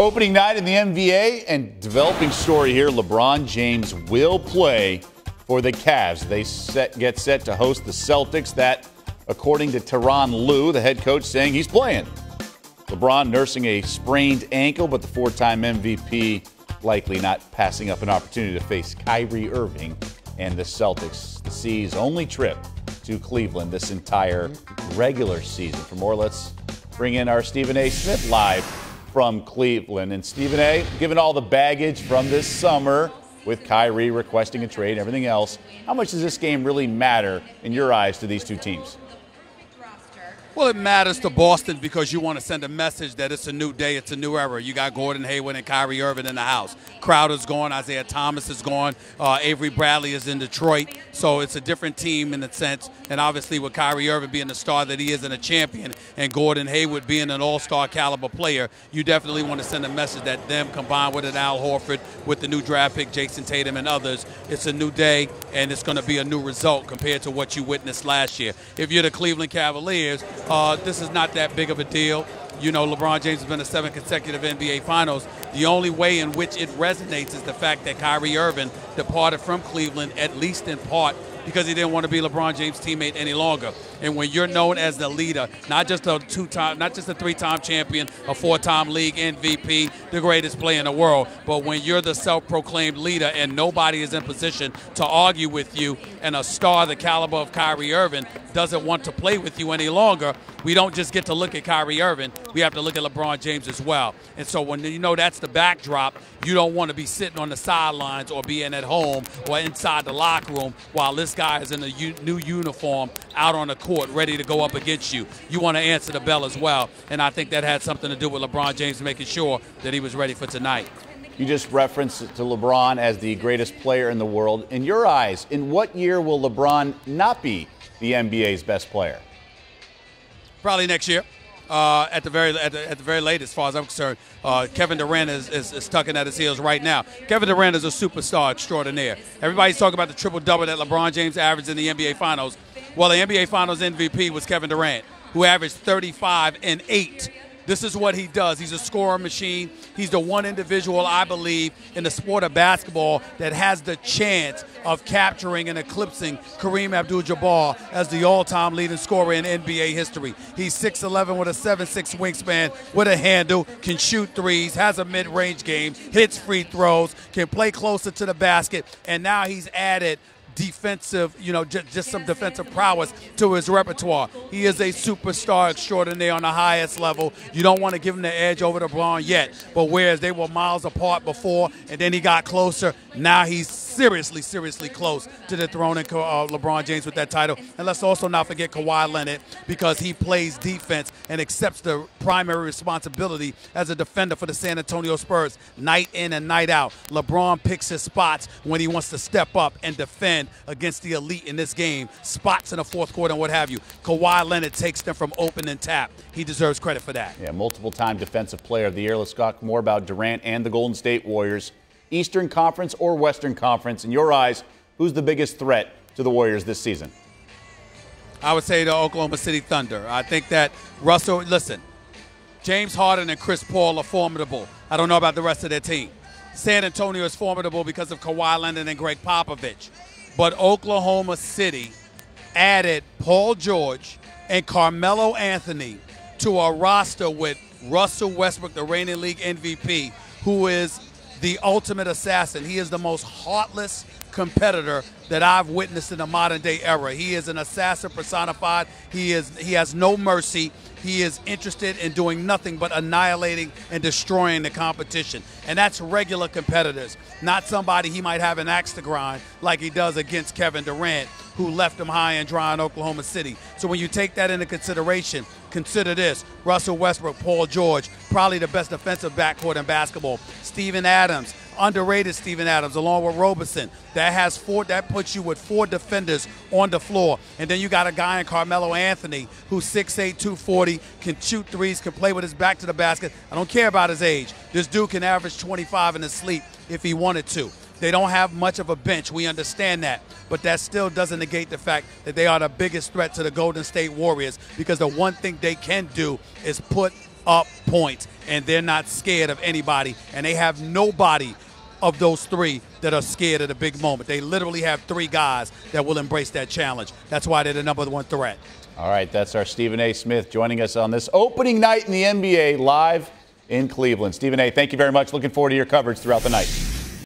Opening night in the NBA and developing story here. LeBron James will play for the Cavs. They get set to host the Celtics. That, according to Tyronn Lue, the head coach, saying he's playing. LeBron nursing a sprained ankle, but the four-time MVP likely not passing up an opportunity to face Kyrie Irving and the Celtics. The C's only trip to Cleveland this entire regular season. For more, let's bring in our Stephen A. Smith live from Cleveland. And Stephen A., given all the baggage from this summer with Kyrie requesting a trade and everything else, how much does this game really matter in your eyes to these two teams? Well, it matters to Boston because you want to send a message that it's a new day, it's a new era. You got Gordon Hayward and Kyrie Irving in the house. Crowder's gone, Isaiah Thomas is gone, Avery Bradley is in Detroit. So it's a different team in a sense. And obviously with Kyrie Irving being the star that he is and a champion, and Gordon Hayward being an all-star caliber player, you definitely want to send a message that them combined with an Al Horford, with the new draft pick, Jason Tatum and others, it's a new day and it's going to be a new result compared to what you witnessed last year. If you're the Cleveland Cavaliers, this is not that big of a deal. You know, LeBron James has been to 7 consecutive NBA Finals. The only way in which it resonates is the fact that Kyrie Irving departed from Cleveland, at least in part, because he didn't want to be LeBron James' teammate any longer. And when you're known as the leader, not just a three-time champion, a 4-time league MVP, the greatest player in the world, but when you're the self-proclaimed leader and nobody is in position to argue with you, and a star the caliber of Kyrie Irving doesn't want to play with you any longer, we don't just get to look at Kyrie Irving, we have to look at LeBron James as well. And so when you know that's the backdrop, you don't want to be sitting on the sidelines or being at home or inside the locker room while this guy is in a new uniform out on the court ready to go up against you. You want to answer the bell as well. And I think that had something to do with LeBron James making sure that he was ready for tonight. You just referenced to LeBron as the greatest player in the world. In your eyes, in what year will LeBron not be the NBA's best player? Probably next year. At the very latest, as far as I'm concerned, Kevin Durant is tugging at his heels right now. Kevin Durant is a superstar extraordinaire. Everybody's talking about the triple-double that LeBron James averaged in the NBA Finals. Well, the NBA Finals MVP was Kevin Durant, who averaged 35 and 8. This is what he does. He's a scorer machine. He's the one individual, I believe, in the sport of basketball that has the chance of capturing and eclipsing Kareem Abdul-Jabbar as the all-time leading scorer in NBA history. He's 6'11" with a 7'6" wingspan, with a handle, can shoot threes, has a mid-range game, hits free throws, can play closer to the basket, and now he's added defensive, just some defensive prowess to his repertoire. He is a superstar extraordinaire on the highest level. You don't want to give him the edge over LeBron yet, but whereas they were miles apart before and then he got closer, now he's seriously close to the throne and LeBron James with that title. And let's also not forget Kawhi Leonard, because he plays defense and accepts the primary responsibility as a defender for the San Antonio Spurs night in and night out. LeBron picks his spots when he wants to step up and defend against the elite in this game, spots in the fourth quarter and what have you. Kawhi Leonard takes them from open and tap. He deserves credit for that. Yeah, multiple-time Defensive Player of the Year. Let's talk more about Durant and the Golden State Warriors. Eastern Conference or Western Conference, in your eyes, who's the biggest threat to the Warriors this season? I would say the Oklahoma City Thunder. I think that listen, James Harden and Chris Paul are formidable. I don't know about the rest of their team. San Antonio is formidable because of Kawhi Leonard and Greg Popovich. But Oklahoma City added Paul George and Carmelo Anthony to a roster with Russell Westbrook, the reigning league MVP, who is the ultimate assassin. He is the most heartless competitor that I've witnessed in the modern day era. He is an assassin personified. He has no mercy. He is interested in doing nothing but annihilating and destroying the competition. And that's regular competitors, not somebody he might have an axe to grind like he does against Kevin Durant, who left him high and dry in Oklahoma City. So when you take that into consideration, consider this: Russell Westbrook, Paul George, probably the best defensive backcourt in basketball. Steven Adams, underrated Steven Adams, along with Roberson. That puts you with 4 defenders on the floor. And then you got a guy in Carmelo Anthony who's 6'8", 240, can shoot threes, can play with his back to the basket. I don't care about his age. This dude can average 25 in his sleep if he wanted to. They don't have much of a bench. We understand that. But that still doesn't negate the fact that they are the biggest threat to the Golden State Warriors, because the one thing they can do is put up points. and they're not scared of anybody, and they have nobody of those three that are scared of the big moment. They literally have three guys that will embrace that challenge. That's why they're the number one threat. All right, that's our Stephen A. Smith joining us on this opening night in the NBA live in Cleveland. Stephen A., thank you very much. Looking forward to your coverage throughout the night.